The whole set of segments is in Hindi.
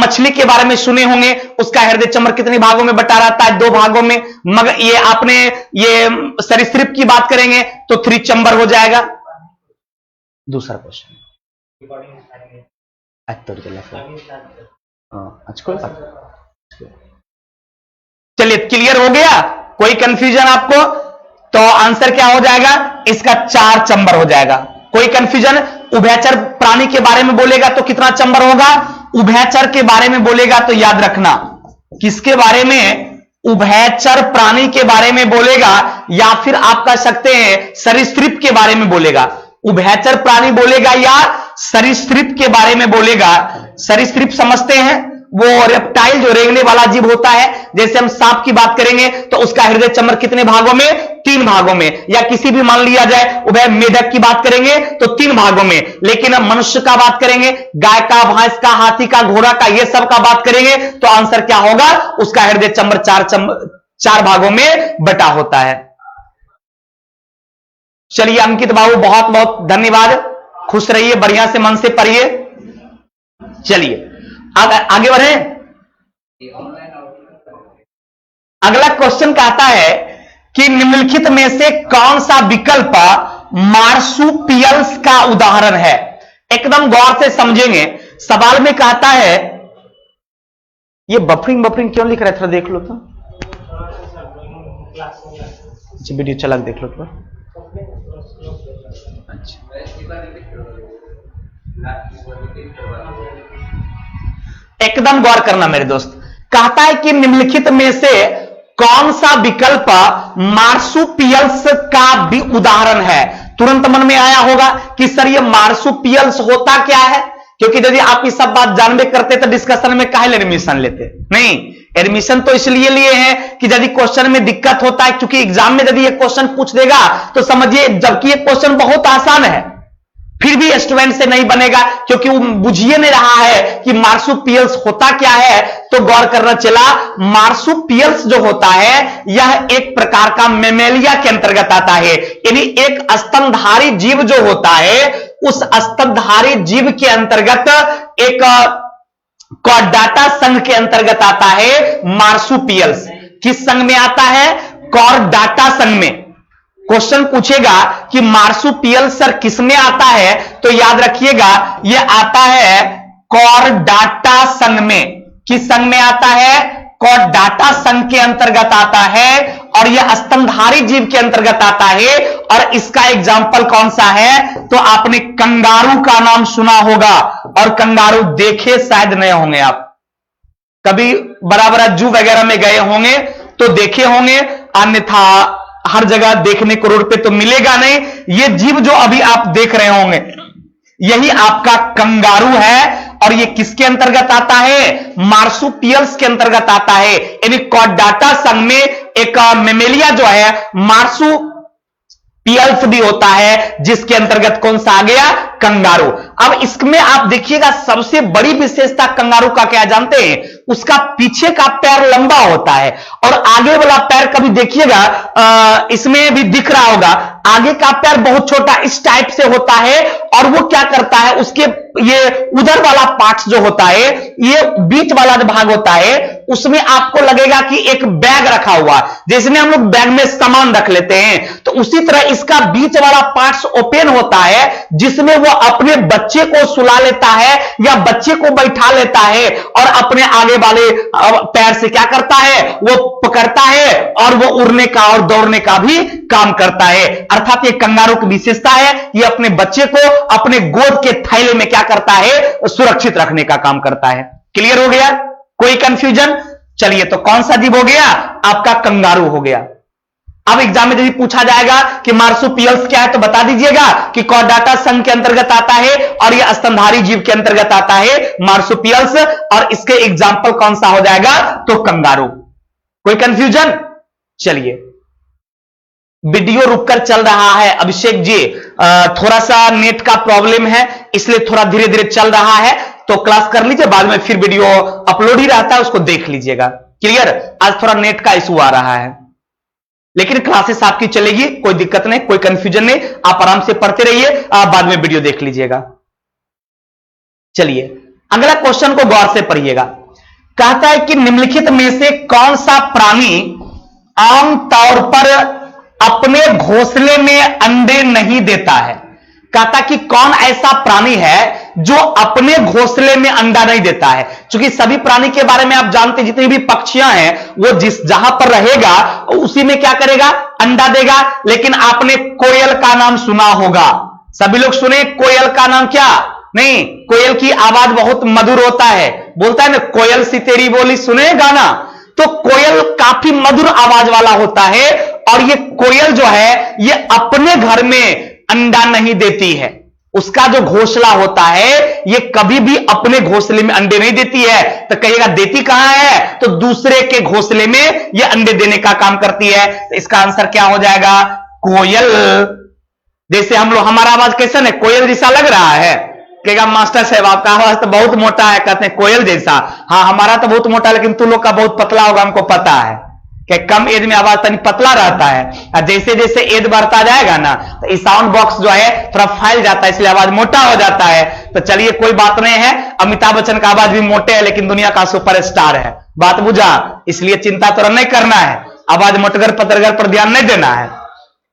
मछली के बारे में सुने होंगे, उसका हृदय चंबर कितने भागों में बटा रहता है? 2 भागों में। मगर ये आपने ये सरीसृप की बात करेंगे तो 3 चंबर हो जाएगा। दूसरा क्वेश्चन चलिए, क्लियर हो गया? कोई कंफ्यूजन आपको? तो आंसर क्या हो जाएगा इसका? 4 चंबर हो जाएगा। कोई कंफ्यूजन? उभयचर प्राणी के बारे में बोलेगा तो कितना चंबर होगा? उभयचर के बारे में बोलेगा तो याद रखना, किसके बारे में? उभयचर प्राणी के बारे में बोलेगा, या फिर आप कह सकते हैं सरीसृप के बारे में बोलेगा। उभयचर प्राणी बोलेगा या सरीसृप के बारे में बोलेगा। सरीसृप समझते हैं, वो रेप्टाइल जो रेंगने वाला जीव होता है। जैसे हम सांप की बात करेंगे तो उसका हृदय चंबर कितने भागों में? 3 भागों में। या किसी भी मान लिया जाए उभय मेढक की बात करेंगे तो 3 भागों में। लेकिन हम मनुष्य का बात करेंगे, गाय का, भैंस का, हाथी का, घोड़ा का, ये सब का बात करेंगे तो आंसर क्या होगा? उसका हृदय चंबर 4 भागों में बटा होता है। चलिए अंकित बाबू, बहुत बहुत धन्यवाद। खुश रहिए, बढ़िया से मन से पढ़िए। चलिए आगे बढ़े। अगला क्वेश्चन कहता है कि निम्नलिखित में से कौन सा विकल्प मार्सुपियल्स का उदाहरण है? एकदम गौर से समझेंगे। सवाल में कहता है, ये बफरिंग क्यों लिख रहा है? थोड़ा देख लो तो, वीडियो चला देख लो तो। अच्छा, एकदम गौर करना मेरे दोस्त। कहता है कि निम्नलिखित में से कौन सा विकल्प मार्सुपियल्स का भी उदाहरण है? तुरंत मन में आया होगा कि सर ये मार्सुपियल्स होता क्या है? क्योंकि यदि आप ये सब बात जानबे करते तो डिस्कशन में काहे एडमिशन लेते? नहीं, एडमिशन तो इसलिए लिए हैं कि यदि क्वेश्चन में दिक्कत होता है, क्योंकि एग्जाम में यदि ये क्वेश्चन पूछ देगा तो समझिए, जबकि ये क्वेश्चन बहुत आसान है फिर भी स्टूडेंट से नहीं बनेगा, क्योंकि वो बुझिए नहीं रहा है कि मार्सुपियल्स होता क्या है। तो गौर करना चला, मार्सुपियल्स जो होता है यह एक प्रकार का मेमेलिया के अंतर्गत आता है। यानी एक स्तनधारी जीव जो होता है, उस स्तनधारी जीव के अंतर्गत एक कॉर्डाटा संघ के अंतर्गत आता है मार्सुपियल्स। किस संघ में आता है? कॉर्डाटा संघ में। क्वेश्चन पूछेगा कि मार्सुपियल सर किस में आता है, तो याद रखिएगा यह आता है कॉर्डाटा संघ में। किस संघ में आता है? कॉर्डाटा संघ के अंतर्गत आता है, और यह स्तनधारी जीव के अंतर्गत आता है। और इसका एग्जाम्पल कौन सा है? तो आपने कंगारू का नाम सुना होगा, और कंगारू देखे शायद नहीं होंगे आप, कभी बराबर जू वगैरह में गए होंगे तो देखे होंगे, अन्यथा हर जगह देखने को रोड पे तो मिलेगा नहीं। ये जीव जो अभी आप देख रहे होंगे यही आपका कंगारू है, और ये किसके अंतर्गत आता है? मार्सुपियल्स के अंतर्गत आता है। यानी कॉर्डाटा संघ में एक मेमेलिया जो है मार्सुपियल्स भी होता है, जिसके अंतर्गत कौन सा आ गया? कंगारू। अब इसमें आप देखिएगा सबसे बड़ी विशेषता कंगारू का क्या जानते हैं? उसका पीछे का पैर लंबा होता है, और आगे वाला पैर कभी देखिएगा इसमें भी दिख रहा होगा, आगे का पैर बहुत छोटा इस टाइप से होता है। और वो क्या करता है, उसके ये उधर वाला पार्ट जो होता है, ये बीच वाला जो भाग होता है, उसमें आपको लगेगा कि एक बैग रखा हुआ, जैसे हम लोग बैग में सामान रख लेते हैं, तो उसी तरह इसका बीच वाला पार्ट ओपन होता है, जिसमें वो अपने बच्चे को सुला लेता है या बच्चे को बैठा लेता है, और अपने आगे वाले पैर से क्या करता है? वो पकड़ता है, और वो उड़ने का और दौड़ने का भी काम करता है। अर्थात ये कंगारू की विशेषता है, ये अपने बच्चे को अपने गोद के थैले में क्या करता है? सुरक्षित रखने का काम करता है। क्लियर हो गया? कोई कंफ्यूजन? चलिए, तो कौन सा जीव हो गया? आपका कंगारू हो गया। अब एग्जाम में यदि पूछा जाएगा कि मार्सुपियल्स क्या है, तो बता दीजिएगा कि कॉर्डाटा संघ के अंतर्गत आता है, और यह स्तनधारी जीव के अंतर्गत आता है मार्सुपियल्स, और इसके एग्जाम्पल कौन सा हो जाएगा? तो कंगारू। कोई कंफ्यूजन? चलिए, वीडियो रुककर चल रहा है अभिषेक जी, थोड़ा सा नेट का प्रॉब्लम है, इसलिए थोड़ा धीरे धीरे चल रहा है, तो क्लास कर लीजिए, बाद में फिर वीडियो अपलोड ही रहता है, उसको देख लीजिएगा। क्लियर? आज थोड़ा नेट का इशू आ रहा है, लेकिन क्लासेस आपकी चलेगी, कोई दिक्कत नहीं, कोई कंफ्यूजन नहीं, आप आराम से पढ़ते रहिए, बाद में वीडियो देख लीजिएगा। चलिए अगला क्वेश्चन को गौर से पढ़िएगा। कहता है कि निम्नलिखित में से कौन सा प्राणी आमतौर पर अपने घोंसले में अंडे नहीं देता है। कहता कि कौन ऐसा प्राणी है जो अपने घोंसले में अंडा नहीं देता है। क्योंकि सभी प्राणी के बारे में आप जानते हैं, जितनी भी पक्षियां हैं वो जहां पर रहेगा उसी में क्या करेगा, अंडा देगा। लेकिन आपने कोयल का नाम सुना होगा, सभी लोग सुने कोयल का नाम? क्या नहीं, कोयल की आवाज बहुत मधुर होता है, बोलता है ना कोयल सी तेरी बोली, सुने गाना? तो कोयल काफी मधुर आवाज वाला होता है और ये कोयल जो है ये अपने घर में अंडा नहीं देती है। उसका जो घोंसला होता है ये कभी भी अपने घोंसले में अंडे नहीं देती है। तो कहिएगा देती कहां है, तो दूसरे के घोंसले में ये अंडे देने का काम करती है। तो इसका आंसर क्या हो जाएगा, कोयल। जैसे हम लोग, हमारा आवाज कैसा है, कोयल जैसा लग रहा है? कहेगा मास्टर साहब आपका आवाज तो बहुत मोटा है। कहते हैं कोयल जैसा। हाँ हमारा तो बहुत मोटा है, लेकिन तू लोग का बहुत पतला होगा, हमको पता है कि कम एज में आवाज तनी पतला रहता है, और जैसे जैसे एज बढ़ता जाएगा ना तो ये साउंड बॉक्स जो है थोड़ा फैल जाता है, इसलिए आवाज मोटा हो जाता है। तो चलिए कोई बात नहीं है, अमिताभ बच्चन का आवाज भी मोटे है लेकिन दुनिया का सुपरस्टार है। बात बुझा? इसलिए चिंता तो नहीं करना है, आवाज मोटगर पतरगर पर ध्यान नहीं देना है,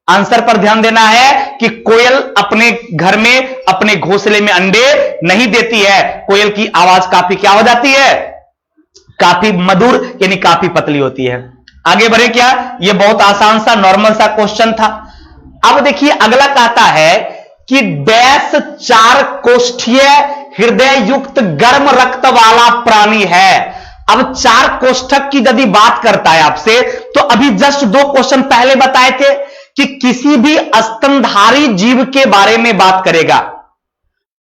आंसर पर ध्यान देना है कि कोयल अपने घर में अपने घोंसले में अंडे नहीं देती है। कोयल की आवाज काफी क्या हो जाती है, काफी मधुर, यानी काफी पतली होती है। आगे बढ़े क्या, यह बहुत आसान सा नॉर्मल सा क्वेश्चन था। अब देखिए अगला कहता है कि डैश 4 कोष्ठीय हृदय युक्त गर्म रक्त वाला प्राणी है। अब 4 कोष्ठक की यदि बात करता है आपसे, तो अभी जस्ट 2 क्वेश्चन पहले बताए थे कि किसी भी स्तनधारी जीव के बारे में बात करेगा,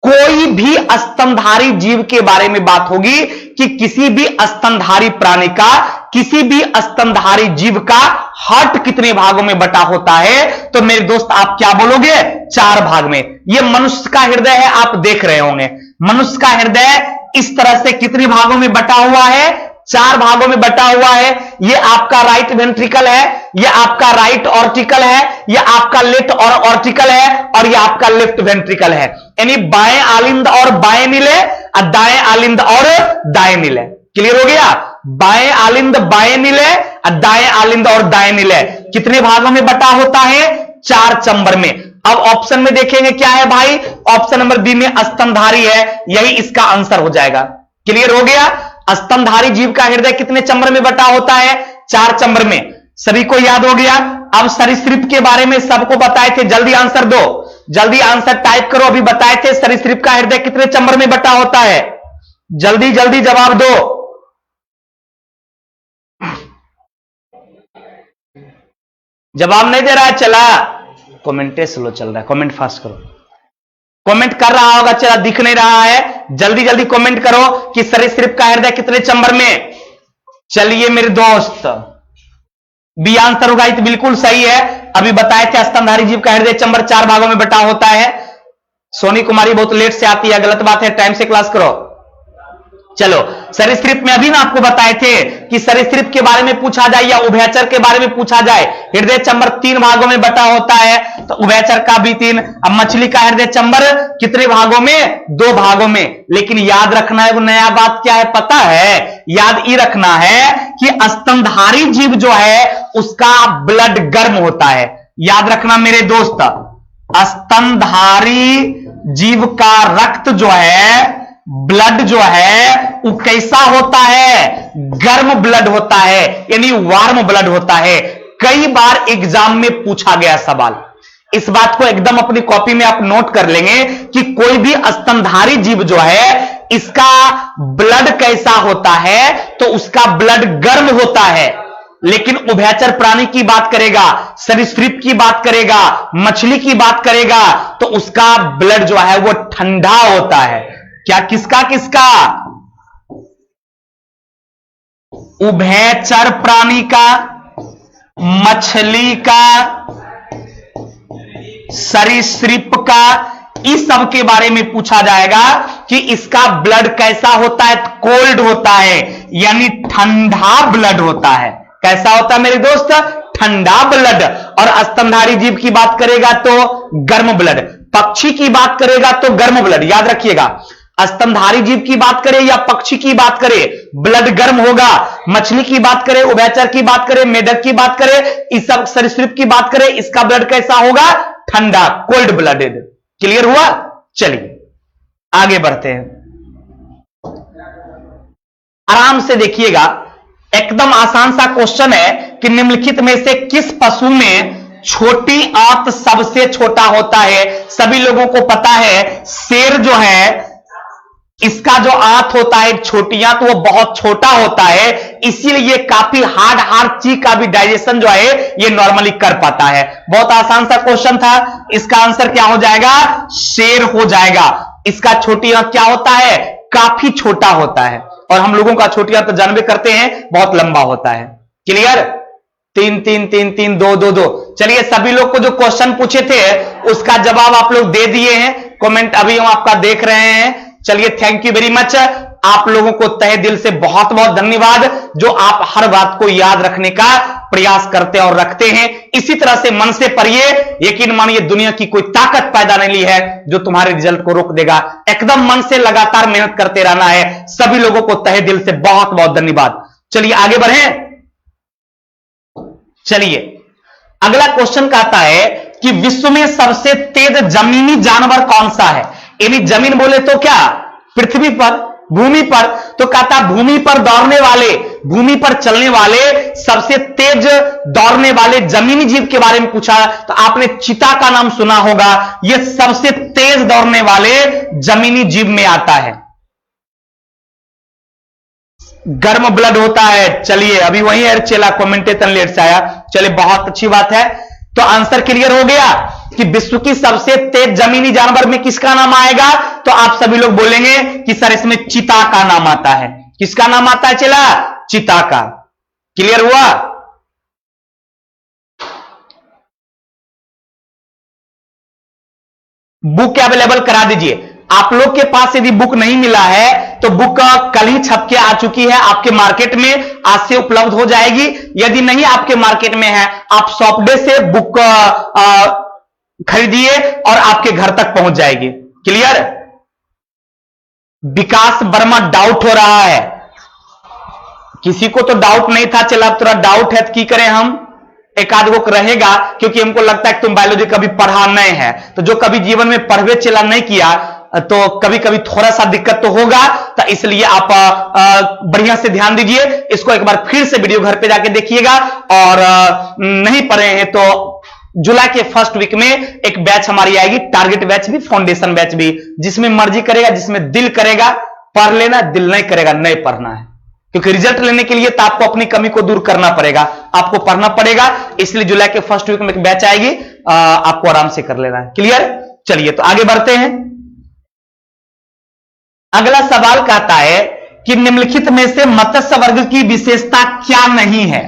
कोई भी स्तनधारी जीव के बारे में बात होगी कि किसी भी स्तनधारी प्राणी का, किसी भी स्तनधारी जीव का हार्ट कितने भागों में बटा होता है, तो मेरे दोस्त आप क्या बोलोगे, 4 भाग में। यह मनुष्य का हृदय है, आप देख रहे होंगे मनुष्य का हृदय इस तरह से कितने भागों में बटा हुआ है, 4 भागों में बटा हुआ है। यह आपका राइट वेंट्रिकल है, यह आपका राइट ऑर्टिकल है, यह आपका लेफ्ट और ऑर्टिकल है, और यह आपका लेफ्ट वेंट्रिकल है। यानी बाएं आलिंद और बाएं नीले, और दाएं आलिंद और दाएं नीले। क्लियर हो गया? बाएं आलिंद बाएं नीले, और दाएं आलिंद और दाएं नीले कितने भागों में बटा होता है, 4 चंबर में। अब ऑप्शन में देखेंगे क्या है भाई, ऑप्शन नंबर बी में स्तनधारी है, यही इसका आंसर हो जाएगा। क्लियर हो गया? स्तनधारी जीव का हृदय कितने चंबर में बटा होता है, 4 चंबर में। सभी को याद हो गया? अब सरीसृप के बारे में सबको बताए थे, जल्दी आंसर दो, जल्दी आंसर टाइप करो। अभी बताए थे सरीसृप का हृदय कितने चंबर में बटा होता है, जल्दी जल्दी जवाब दो। जवाब नहीं दे रहा है, चला कमेंटे स्लो चल रहा है, कमेंट फास्ट करो। कमेंट कर रहा होगा, चला दिख नहीं रहा है, जल्दी जल्दी कमेंट करो कि सरीसृप का हृदय कितने चंबर में। चलिए मेरे दोस्त, बी आंसर होगा, तो बिल्कुल सही है। अभी बताए थे स्तनधारी जीव का हृदय चंबर 4 भागों में बटा होता है। सोनी कुमारी बहुत लेट से आती है, गलत बात है, टाइम से क्लास करो। चलो सरीसृप में अभी ना आपको बताए थे कि सरीसृप के बारे में पूछा जाए या उभयचर के बारे में पूछा जाए, हृदय चंबर 3 भागों में बटा होता है, तो उभयचर का भी 3। अब मछली का हृदय चंबर कितने भागों में, 2 भागों में। लेकिन याद रखना है, वो नया बात क्या है पता है, याद ये रखना है कि स्तनधारी जीव जो है उसका ब्लड गर्म होता है। याद रखना मेरे दोस्त, स्तनधारी जीव का रक्त जो है, ब्लड जो है वो कैसा होता है, गर्म ब्लड होता है, यानी वार्म ब्लड होता है। कई बार एग्जाम में पूछा गया सवाल, इस बात को एकदम अपनी कॉपी में आप नोट कर लेंगे कि कोई भी स्तनधारी जीव जो है इसका ब्लड कैसा होता है, तो उसका ब्लड गर्म होता है। लेकिन उभयचर प्राणी की बात करेगा, सरीसृप की बात करेगा, मछली की बात करेगा, तो उसका ब्लड जो है वो ठंडा होता है। क्या किसका किसका, उभयचर प्राणी का, मछली का, सरीसृप का, इस सब के बारे में पूछा जाएगा कि इसका ब्लड कैसा होता है, कोल्ड होता है, यानी ठंडा ब्लड होता है। कैसा होता है मेरे दोस्त, ठंडा ब्लड। और स्तनधारी जीव की बात करेगा तो गर्म ब्लड, पक्षी की बात करेगा तो गर्म ब्लड। याद रखिएगा, स्तनधारी जीव की बात करें या पक्षी की बात करें, ब्लड गर्म होगा। मछली की बात करें, उभयचर की बात करें, मेढक की बात करें, इस सब सरीसृप की बात करें, इसका ब्लड कैसा होगा? ठंडा, कोल्ड ब्लडेड। क्लियर हुआ? चलिए आगे बढ़ते हैं, आराम से देखिएगा। एकदम आसान सा क्वेश्चन है कि निम्नलिखित में से किस पशु में छोटी आंत सबसे छोटा होता है? सभी लोगों को पता है शेर जो है इसका जो आंत होता है छोटी आंत, वो बहुत छोटा होता है, इसीलिए काफी हार्ड चीज का भी डाइजेशन जो है ये नॉर्मली कर पाता है। बहुत आसान सा क्वेश्चन था, इसका आंसर क्या हो जाएगा? शेर हो जाएगा। इसका छोटी आंत क्या होता है? काफी छोटा होता है, और हम लोगों का छोटी आंत तो जानबे करते हैं बहुत लंबा होता है। क्लियर? 3 3 3 3 2 2 2। चलिए सभी लोग को जो क्वेश्चन पूछे थे उसका जवाब आप लोग दे दिए हैं, कमेंट अभी हम आपका देख रहे हैं। चलिए थैंक यू वेरी मच, आप लोगों को तहे दिल से बहुत बहुत धन्यवाद जो आप हर बात को याद रखने का प्रयास करते और रखते हैं। इसी तरह से मन से पढ़िए, यकीन मानिए दुनिया की कोई ताकत पैदा नहीं ली है जो तुम्हारे रिजल्ट को रोक देगा। एकदम मन से लगातार मेहनत करते रहना है। सभी लोगों को तहे दिल से बहुत बहुत धन्यवाद। चलिए आगे बढ़ें। चलिए अगला क्वेश्चन कहता है कि विश्व में सबसे तेज जमीनी जानवर कौन सा है? यानी जमीन बोले तो क्या? पृथ्वी पर, भूमि पर। तो कहता भूमि पर दौड़ने वाले, भूमि पर चलने वाले सबसे तेज दौड़ने वाले जमीनी जीव के बारे में पूछा, तो आपने चीता का नाम सुना होगा। यह सबसे तेज दौड़ने वाले जमीनी जीव में आता है। गर्म ब्लड होता है। चलिए अभी वही है चेला, कमेंटेशन लेट से आया। चलिए बहुत अच्छी बात है। तो आंसर क्लियर हो गया कि विश्व की सबसे तेज जमीनी जानवर में किसका नाम आएगा? तो आप सभी लोग बोलेंगे कि सर इसमें चीता का नाम आता है। किसका नाम आता है चेला? चीता का। क्लियर हुआ? बुक अवेलेबल करा दीजिए। आप लोग के पास यदि बुक नहीं मिला है तो बुक कल ही छप के आ चुकी है आपके मार्केट में, आज से उपलब्ध हो जाएगी। यदि नहीं आपके मार्केट में है, आप शॉप डे से बुक खरीदिए और आपके घर तक पहुंच जाएगी। क्लियर? विकास वर्मा डाउट हो रहा है, किसी को तो डाउट नहीं था, चला अब थोड़ा डाउट है तो की करें हम, एक आध को रहेगा, क्योंकि हमको लगता है कि तुम बायोलॉजी कभी पढ़ा नहीं है। तो जो कभी जीवन में पढ़वे चला नहीं किया तो कभी कभी थोड़ा सा दिक्कत तो होगा, तो इसलिए आप बढ़िया से ध्यान दीजिए। इसको एक बार फिर से वीडियो घर पे जाके देखिएगा, और नहीं पढ़े हैं तो जुलाई के फर्स्ट वीक में एक बैच हमारी आएगी, टारगेट बैच भी, फाउंडेशन बैच भी, जिसमें मर्जी करेगा, जिसमें दिल करेगा पढ़ लेना, दिल नहीं करेगा नहीं पढ़ना है। क्योंकि रिजल्ट लेने के लिए तो आपको अपनी कमी को दूर करना पड़ेगा, आपको पढ़ना पड़ेगा। इसलिए जुलाई के फर्स्ट वीक में एक बैच आएगी, आपको आराम से कर लेना है। क्लियर? चलिए तो आगे बढ़ते हैं। अगला सवाल कहता है कि निम्नलिखित में से मत्स्य वर्ग की विशेषता क्या नहीं है?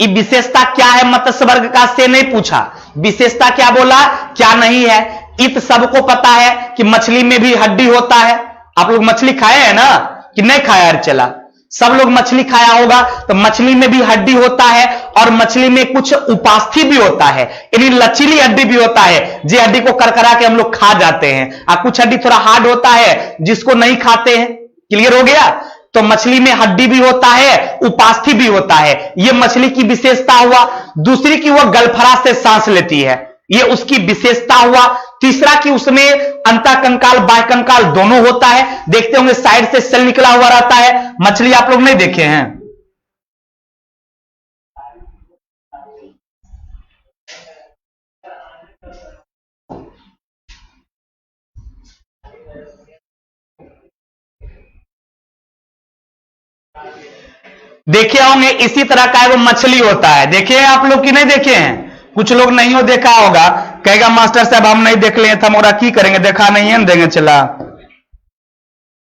ये विशेषता क्या है मत्स्य वर्ग का से नहीं पूछा, विशेषता क्या बोला? क्या नहीं है। इत सबको पता है कि मछली में भी हड्डी होता है। आप लोग मछली खाए हैं ना कि नहीं खाया? यार चला सब लोग मछली खाया होगा। तो मछली में भी हड्डी होता है, और मछली में कुछ उपास्थि भी होता है, यानी लचीली हड्डी भी होता है, जे हड्डी को करकरा के हम लोग खा जाते हैं। और कुछ हड्डी थोड़ा हार्ड होता है जिसको नहीं खाते हैं। क्लियर हो गया? तो मछली में हड्डी भी होता है, उपास्थि भी होता है, यह मछली की विशेषता हुआ। दूसरी की वह गलफरा से सांस लेती है, यह उसकी विशेषता हुआ। तीसरा कि उसमें अंतःकंकाल बाह्यकंकाल दोनों होता है। देखते होंगे साइड से सेल निकला हुआ रहता है, मछली आप लोग नहीं देखे हैं। देखे होंगे इसी तरह का वो मछली होता है। देखे हैं आप लोग कि नहीं देखे हैं? कुछ लोग नहीं हो देखा होगा, कहेगा मास्टर साहब हम नहीं देख लिए थे, मोरा की करेंगे, देखा नहीं है देंगे चला।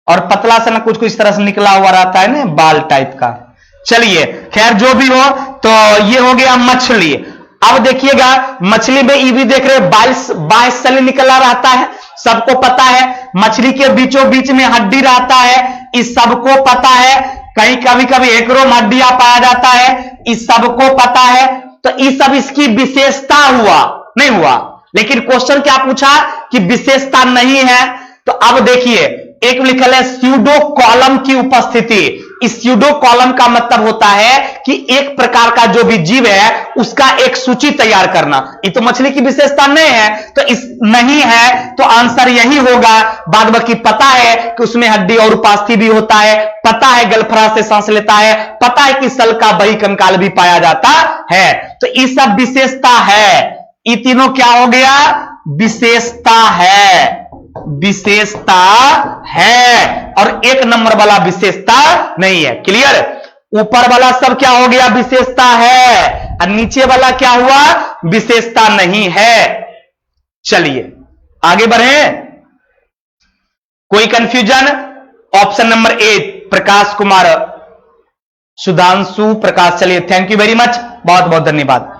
और पतला सा ना कुछ कुछ इस तरह से निकला हुआ रहता है ना, बाल टाइप का। चलिए खैर जो भी हो, तो ये हो गया मछली। अब देखिएगा मछली में ये भी देख रहे 22 सेल निकला रहता है, सबको पता है। मछली के बीचों बीच में हड्डी रहता है, इस सबको पता है। कहीं कभी कभी एकरो हड्डियां पाया जाता है, इस सबको पता है। तो इस सब इसकी विशेषता हुआ, नहीं हुआ। लेकिन क्वेश्चन क्या पूछा कि विशेषता नहीं है, तो अब देखिए, एक लिखल है स्यूडो कॉलम की उपस्थिति। इस स्यूडो कॉलम का मतलब होता है कि एक प्रकार का जो भी जीव है उसका एक सूची तैयार करना। ये तो मछली की विशेषता नहीं है, तो इस नहीं है तो आंसर यही होगा। बाद बाकी पता है कि उसमें हड्डी और उपास्थि भी होता है, पता है गलफरा से सांस लेता है, पता है कि सल का बही कंकाल भी पाया जाता है। तो ये सब विशेषता है। ये तीनों क्या हो गया? विशेषता है, विशेषता है। और एक नंबर वाला विशेषता नहीं है। क्लियर? ऊपर वाला सब क्या हो गया? विशेषता है। और नीचे वाला क्या हुआ? विशेषता नहीं है। चलिए आगे बढ़े। कोई कंफ्यूजन? ऑप्शन नंबर ए प्रकाश कुमार, सुधांशु प्रकाश। चलिए थैंक यू वेरी मच, बहुत बहुत धन्यवाद।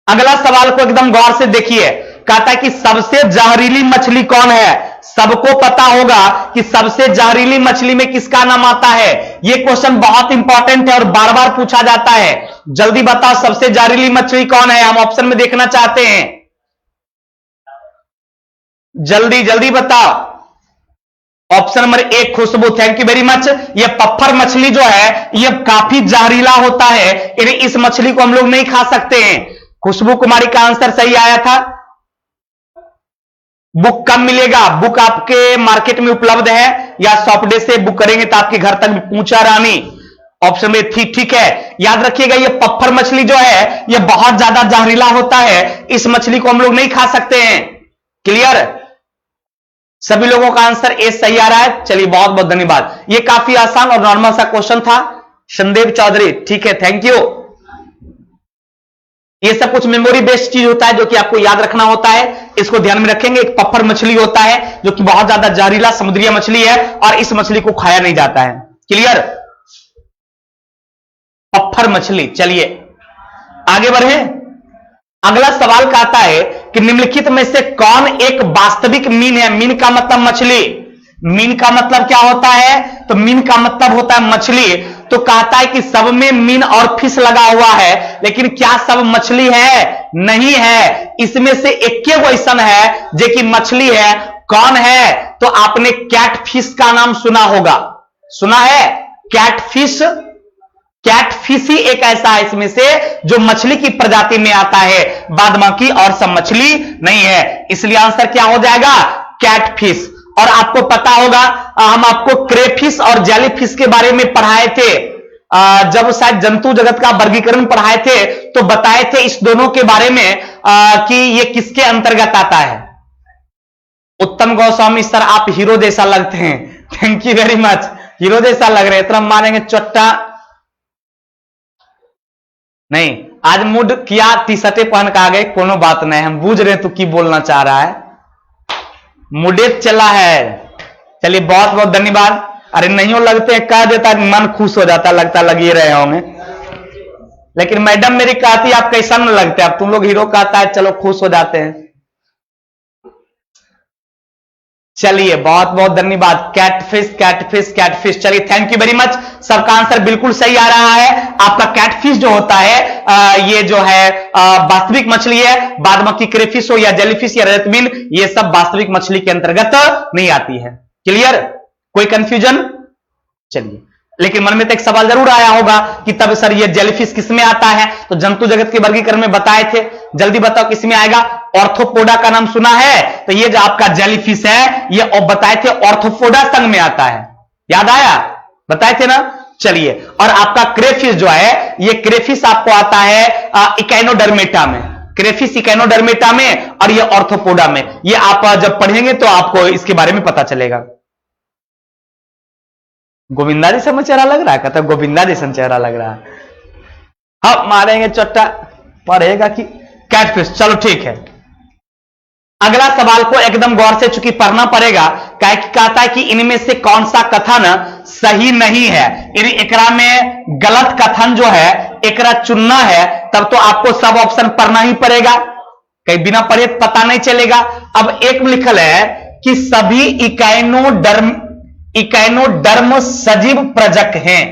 अगला सवाल को एकदम गौर से देखिए। कहता है कि सबसे जहरीली मछली कौन है? सबको पता होगा कि सबसे जहरीली मछली में किसका नाम आता है। यह क्वेश्चन बहुत इंपॉर्टेंट है और बार बार पूछा जाता है। जल्दी बताओ सबसे जहरीली मछली कौन है? हम ऑप्शन में देखना चाहते हैं, जल्दी जल्दी बताओ। ऑप्शन नंबर ए खुशबू, थैंक यू वेरी मच। यह पत्थर मछली जो है यह काफी जहरीला होता है, इस मछली को हम लोग नहीं खा सकते हैं। खुशबू कुमारी का आंसर सही आया था। बुक कब मिलेगा? बुक आपके मार्केट में उपलब्ध है या सॉफ्टडे से बुक करेंगे तो आपके घर तक पूछा रानी। ऑप्शन में ठीक है। याद रखिएगा ये पत्थर मछली जो है ये बहुत ज्यादा जहरीला होता है, इस मछली को हम लोग नहीं खा सकते हैं। क्लियर? सभी लोगों का आंसर ए सही आ रहा है। चलिए बहुत बहुत धन्यवाद। ये काफी आसान और नॉर्मल सा क्वेश्चन था। संदेव चौधरी, ठीक है, थैंक यू। ये सब कुछ मेमोरी बेस्ड चीज होता है जो कि आपको याद रखना होता है, इसको ध्यान में रखेंगे। एक पत्थर मछली होता है जो कि बहुत ज्यादा जहरीला समुद्री मछली है और इस मछली को खाया नहीं जाता है। क्लियर? पत्थर मछली। चलिए आगे बढ़े। अगला सवाल कहता है कि निम्नलिखित में से कौन एक वास्तविक मीन है? मीन का मतलब मछली। मीन का मतलब क्या होता है? तो मीन का मतलब होता है मछली। तो कहता है कि सब में मीन और फिश लगा हुआ है, लेकिन क्या सब मछली है? नहीं है। इसमें से एक क्वेश्चन है जो कि मछली है। कौन है? तो आपने कैटफिश का नाम सुना होगा, सुना है? कैटफिश, कैटफिश ही एक ऐसा है इसमें से जो मछली की प्रजाति में आता है, बाद बाकी और सब मछली नहीं है। इसलिए आंसर क्या हो जाएगा? कैटफिश। और आपको पता होगा हम आपको क्रेफिश और जेलीफिश के बारे में पढ़ाए थे, जब शायद जंतु जगत का वर्गीकरण पढ़ाए थे तो बताए थे इस दोनों के बारे में कि ये किसके अंतर्गत आता है। उत्तम गोस्वामी सर आप हीरो जैसा लगते हैं, thank you very much. Hero जैसा लग रहे हैं, इतना मारेंगे चट्टा नहीं। आज मूड किया, टी शर्टे पहन के आ गए, कोनो बात नहीं, हम बूझ रहे तो की बोलना चाह रहा है, मुडे चला है। चलिए बहुत बहुत धन्यवाद। अरे नहीं हो लगते हैं, कह देता मन खुश हो जाता, लगता लगे रहे होंगे। लेकिन मैडम मेरी कहती आप कैसा न लगते, अब तुम लोग हीरो कहता है, चलो खुश हो जाते हैं। चलिए बहुत बहुत धन्यवाद। कैटफिश कैटफिश कैटफिश, चलिए थैंक यू वेरी मच। सबका आंसर बिल्कुल सही आ रहा है। आपका कैटफिश जो होता है ये जो है वास्तविक मछली है। बाद बाकी क्रेफिश हो या जेलीफिश या रेतमीन, ये सब वास्तविक मछली के अंतर्गत नहीं आती है। क्लियर? कोई कंफ्यूजन? चलिए, लेकिन मन में तो एक सवाल जरूर आया होगा कि तब सर ये जेलीफिश किसमें आता है? तो जंतु जगत के वर्गीकरण में बताए थे, जल्दी बताओ किसमें आएगा? ऑर्थोपोडा का नाम सुना है? तो ये जो आपका जेलीफिश है ये बताए थे ऑर्थोपोडा संघ में आता है, याद आया? बताए थे ना। चलिए, और आपका क्रेफिश जो है ये क्रेफिश आपको आता है इकाइनोडर्मेटा में, क्रेफिश इकाइनोडर्मेटा में, और ये ऑर्थोपोडा में। ये आप जब पढ़ेंगे तो आपको इसके बारे में पता चलेगा। गोविंदा जैसा में चेहरा लग रहा है? कहता गोविंदा जैसा चेहरा लग रहा है। हाँ मारेंगे चट्टा, पढ़ेगा कि कैटफिश। चलो ठीक है। अगला सवाल को एकदम गौर से चूंकि पढ़ना पड़ेगा, कहता है कि इनमें से कौन सा कथन सही नहीं है। यदि एकरा में गलत कथन जो है एकरा चुनना है तब तो आपको सब ऑप्शन पढ़ना ही पड़ेगा, कहीं बिना पढ़े पता नहीं चलेगा। अब एक लिखल है कि सभी इकाइनोडर्म सजीव प्रजक हैं।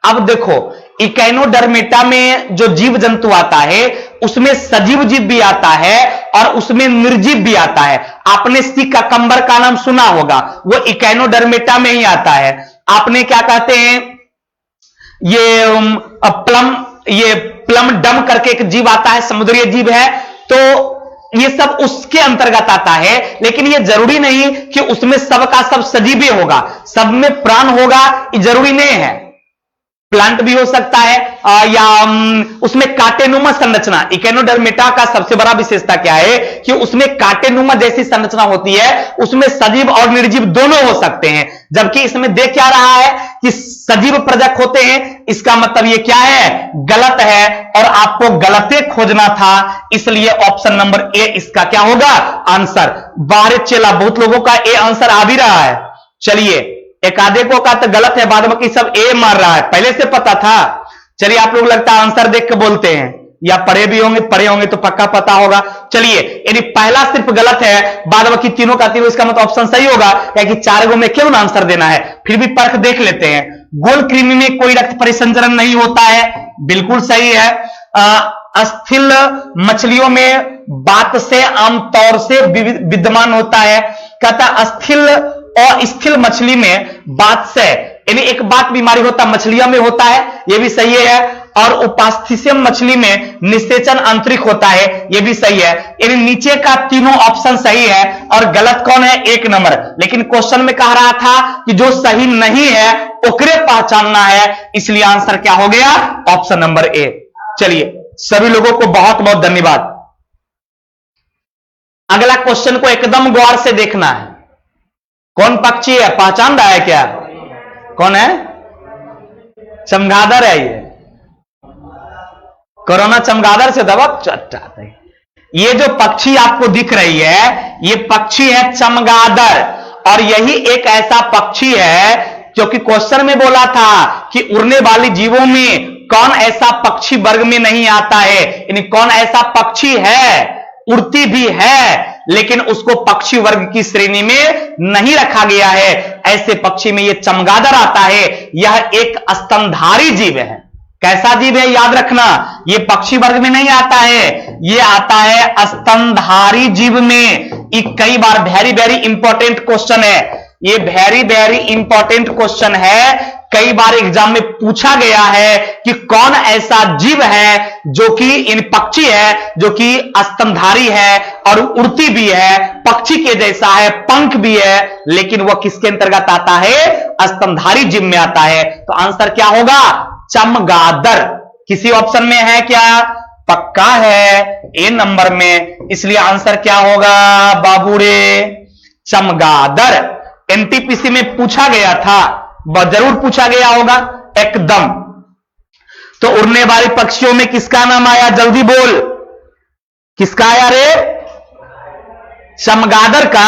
अब देखो इकाइनोडर्मेटा में जो जीव जंतु आता है उसमें सजीव जीव भी आता है और उसमें निर्जीव भी आता है। आपने सी ककम्बर का नाम सुना होगा, वो इकैनोडर्मेटा में ही आता है। आपने क्या कहते हैं, ये प्लम डम करके एक जीव आता है, समुद्रीय जीव है, तो ये सब उसके अंतर्गत आता है। लेकिन ये जरूरी नहीं कि उसमें सबका सब सजीव होगा, सब में प्राण होगा, ये जरूरी नहीं है। प्लांट भी हो सकता है या उसमें कांटेनुमा संरचना। इकैनोडर्मेटा का सबसे बड़ा विशेषता क्या है कि उसमें कांटेनुमा जैसी संरचना होती है, उसमें सजीव और निर्जीव दोनों हो सकते हैं। जबकि इसमें देख क्या रहा है कि सजीव प्रजक होते हैं, इसका मतलब ये क्या है, गलत है, और आपको गलते खोजना था, इसलिए ऑप्शन नंबर ए इसका क्या होगा आंसर। बाहर चला बहुत लोगों का ए आंसर आ भी रहा है। चलिए, एक आधे को का तो गलत है, बाद में सब ए मार रहा है, पहले से पता था। चलिए, आप लोग लगता है आंसर देख के बोलते हैं, या पढ़े भी होंगे, पढ़े होंगे तो पक्का पता होगा। चलिए, यदि पहला सिर्फ गलत है, बाद बाकी तीनों का तीनों, इसका मतलब ऑप्शन सही होगा, क्योंकि 4 गो में क्यों आंसर देना है। फिर भी परख देख लेते हैं। गोल कृमि में कोई रक्त परिसंचरण नहीं होता है, बिल्कुल सही है। अस्थिल मछलियों में बात से आमतौर से विद्यमान होता है। कहता अस्थिल और स्थिल मछली में बात से, यानी एक बात बीमारी होता मछलियों में होता है, यह भी सही है। और उपास्थिसियम मछली में निषेचन आंतरिक होता है, यह भी सही है। यानी नीचे का तीनों ऑप्शन सही है, और गलत कौन है, 1 नंबर। लेकिन क्वेश्चन में कह रहा था कि जो सही नहीं है ओकरे पहचानना है, इसलिए आंसर क्या हो गया, ऑप्शन नंबर ए। चलिए, सभी लोगों को बहुत बहुत धन्यवाद। अगला क्वेश्चन को एकदम गौर से देखना है। कौन पक्षी है, पहचान रहा है क्या, कौन है, चमगादड़ है। ये कोरोना चमगादड़ से दबा चाहते हैं। ये जो पक्षी आपको दिख रही है, ये पक्षी है चमगादड़, और यही एक ऐसा पक्षी है जो कि क्वेश्चन में बोला था कि उड़ने वाली जीवों में कौन ऐसा पक्षी वर्ग में नहीं आता है, यानी कौन ऐसा पक्षी है, उड़ती भी है लेकिन उसको पक्षी वर्ग की श्रेणी में नहीं रखा गया है। ऐसे पक्षी में यह चमगादड़ आता है। यह एक स्तनधारी जीव है। कैसा जीव है, याद रखना, यह पक्षी वर्ग में नहीं आता है, यह आता है स्तनधारी जीव में। ये कई बार वेरी वेरी इंपॉर्टेंट क्वेश्चन है, ये वेरी वेरी इंपॉर्टेंट क्वेश्चन है। कई बार एग्जाम में पूछा गया है कि कौन ऐसा जीव है जो कि इन पक्षी है जो कि स्तनधारी है और उड़ती भी है, पक्षी के जैसा है, पंख भी है, लेकिन वह किसके अंतर्गत आता है, स्तनधारी जीव में आता है। तो आंसर क्या होगा, चमगादड़। किसी ऑप्शन में है क्या, पक्का है, ए नंबर में, इसलिए आंसर क्या होगा बाबू रे, चमगादड़। एनटीपीसी में पूछा गया था, जरूर पूछा गया होगा एकदम। तो उड़ने वाले पक्षियों में किसका नाम आया, जल्दी बोल, किसका आया रे, चमगादड़ का।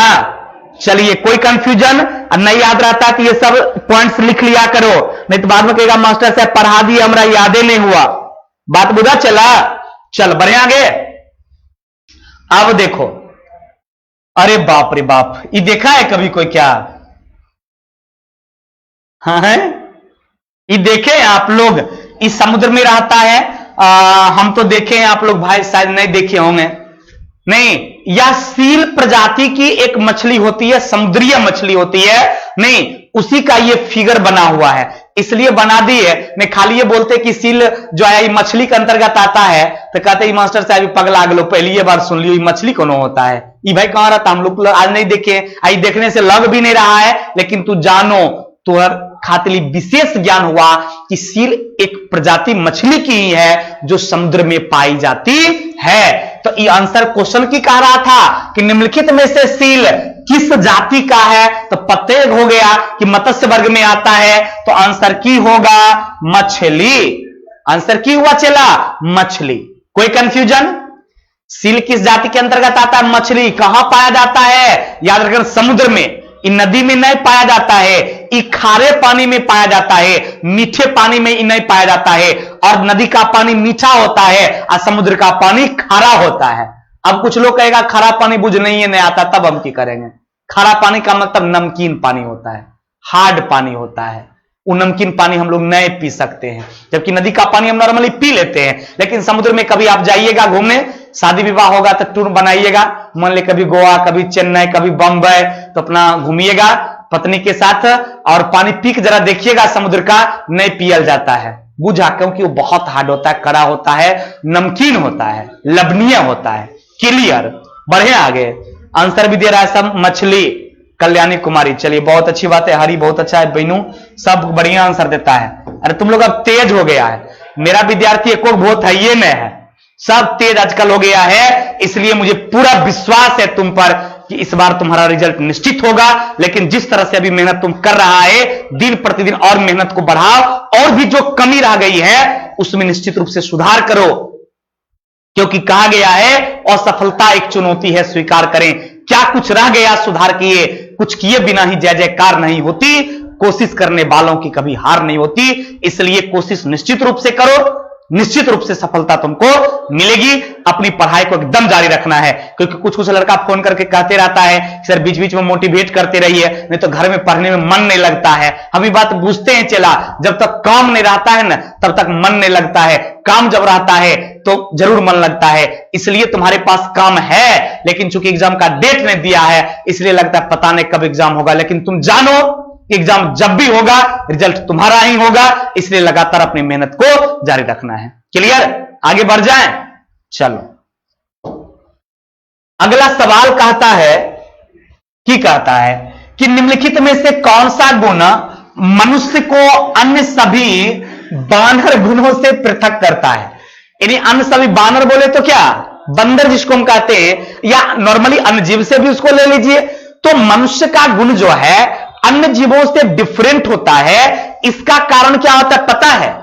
चलिए, कोई कंफ्यूजन नहीं याद रहता कि ये सब पॉइंट्स लिख लिया करो, नहीं तो बाद में कहेगा मास्टर साहब पढ़ा दिए, हमरा यादें नहीं हुआ। बात बुझा चला, चल बढ़े आगे। अब देखो, अरे बाप रे बाप, ये देखा है कभी कोई क्या, हाँ है, ये देखे आप लोग, इस समुद्र में रहता है, हम तो देखे हैं, आप लोग भाई शायद नहीं देखे होंगे। नहीं, यह सील प्रजाति की एक मछली होती है, समुद्रीय मछली होती है। नहीं, उसी का ये फिगर बना हुआ है, इसलिए बना दी है। नहीं खाली ये बोलते कि सील जो है मछली के अंतर्गत आता है, तो कहते हैं मास्टर साहब पगला गलो, पहली ये बार सुन लियो मछली कौन होता है। ये भाई कहां रहता, हम लोग आज नहीं देखे, आई देखने से लग भी नहीं रहा है, लेकिन तू जानो, तुहर खातिर विशेष ज्ञान हुआ कि सील एक प्रजाति मछली की ही है जो समुद्र में पाई जाती है। तो ये आंसर क्वेश्चन की कह रहा था कि निम्नलिखित में से सील किस जाति का है, तो पते हो गया कि मत्स्य वर्ग में आता है, तो आंसर की होगा मछली। आंसर की हुआ चला, मछली। कोई कंफ्यूजन, सील किस जाति के अंतर्गत आता है, मछली। कहां पाया जाता है, याद रखना, समुद्र में। नदी में नहीं पाया जाता है, ये खारे पानी में पाया जाता है, मीठे पानी में नहीं पाया जाता है। और नदी का पानी मीठा होता है और समुद्र का पानी खारा होता है। अब कुछ लोग कहेगा खारा पानी बुझ नहीं है, नहीं आता, तब हम क्या करेंगे। खारा पानी का मतलब नमकीन पानी होता है, हार्ड पानी होता है, वो नमकीन पानी हम लोग नहीं पी सकते हैं, जबकि नदी का पानी हम नॉर्मली पी लेते हैं। लेकिन समुद्र में कभी आप जाइएगा घूमने, शादी विवाह होगा तो टूर बनाइएगा, मान ले कभी गोवा, कभी चेन्नई, कभी बंबई, तो अपना घूमिएगा पत्नी के साथ और पानी पी के जरा देखिएगा समुद्र का, नहीं पियल जाता है। बुझा, क्योंकि वो बहुत हार्ड होता है, कड़ा होता है, नमकीन होता है, लवणीय होता है। क्लियर? बढ़े आगे। आंसर भी दे रहा है सब मछली, कल्याणी कुमारी। चलिए बहुत अच्छी बात है, हरी बहुत अच्छा है, बेनू सब बढ़िया आंसर देता है। अरे तुम लोग अब तेज हो गया है, मेरा विद्यार्थी एक और बहुत है ये में है, सब तेज आजकल हो गया है, इसलिए मुझे पूरा विश्वास है तुम पर कि इस बार तुम्हारा रिजल्ट निश्चित होगा। लेकिन जिस तरह से अभी मेहनत तुम कर रहा है, दिन प्रतिदिन और मेहनत को बढ़ाओ, और भी जो कमी रह गई है उसमें निश्चित रूप से सुधार करो, क्योंकि कहा गया है असफलता एक चुनौती है, स्वीकार करें। क्या कुछ रह गया सुधार किए, कुछ किए बिना ही जय जयकार नहीं होती, कोशिश करने वालों की कभी हार नहीं होती। इसलिए कोशिश निश्चित रूप से करो, निश्चित रूप से सफलता तुमको मिलेगी। अपनी पढ़ाई को एकदम जारी रखना है, क्योंकि कुछ कुछ लड़का फोन करके कहते रहता है सर बीच बीच में मोटिवेट करते रहिए, नहीं तो घर में पढ़ने में मन नहीं लगता है। हम ये बात बुझते हैं चला, जब तक काम नहीं रहता है ना तब तक मन नहीं लगता है, काम जब रहता है तो जरूर मन लगता है। इसलिए तुम्हारे पास काम है, लेकिन चूंकि एग्जाम का डेट नहीं दिया है इसलिए लगता है पता नहीं कब एग्जाम होगा। लेकिन तुम जानो एग्जाम जब भी होगा रिजल्ट तुम्हारा ही होगा, इसलिए लगातार अपनी मेहनत को जारी रखना है। क्लियर? आगे बढ़ जाएं। चलो अगला सवाल कहता है कि निम्नलिखित में से कौन सा गुण मनुष्य को अन्य सभी बानर गुणों से पृथक करता है। यानी अन्य सभी बानर बोले तो क्या, बंदर जिसको हम कहते हैं, या नॉर्मली अन्य जीव से भी उसको ले लीजिए, तो मनुष्य का गुण जो है अन्य जीवों से डिफरेंट होता है। इसका कारण क्या होता है पता है?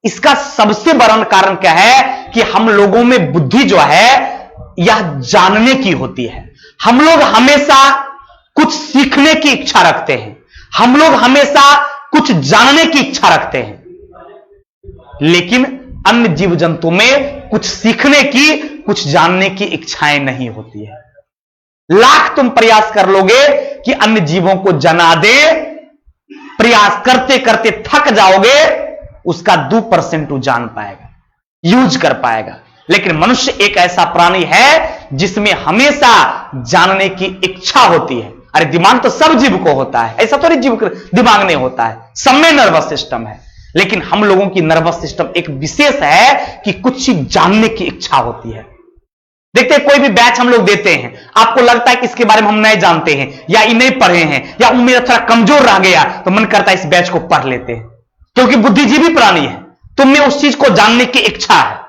इसका सबसे बड़ा कारण क्या है कि हम लोगों में बुद्धि जो है यह जानने की होती है। हम लोग हमेशा कुछ सीखने की इच्छा रखते हैं, हम लोग हमेशा कुछ जानने की इच्छा रखते हैं, लेकिन अन्य जीव जंतु में कुछ सीखने की, कुछ जानने की इच्छाएं नहीं होती है। लाख तुम प्रयास कर लोगे कि अन्य जीवों को जना दे, प्रयास करते करते थक जाओगे, उसका 2% वो जान पाएगा, यूज कर पाएगा। लेकिन मनुष्य एक ऐसा प्राणी है जिसमें हमेशा जानने की इच्छा होती है। अरे दिमाग तो सब जीव को होता है, ऐसा तो नहीं जीव दिमाग नहीं होता है, सब में नर्वस सिस्टम है। लेकिन हम लोगों की नर्वस सिस्टम एक विशेष है कि कुछ चीज जानने की इच्छा होती है। देखते हैं कोई भी बैच हम लोग देते हैं, आपको लगता है कि इसके बारे में हम नहीं जानते हैं या ये नहीं पढ़े हैं या मेरा थोड़ा कमजोर रह गया, तो मन करता है इस बैच को पढ़ लेते हैं, क्योंकि बुद्धिजीवी प्राणी है, तुम में उस चीज को जानने की इच्छा है।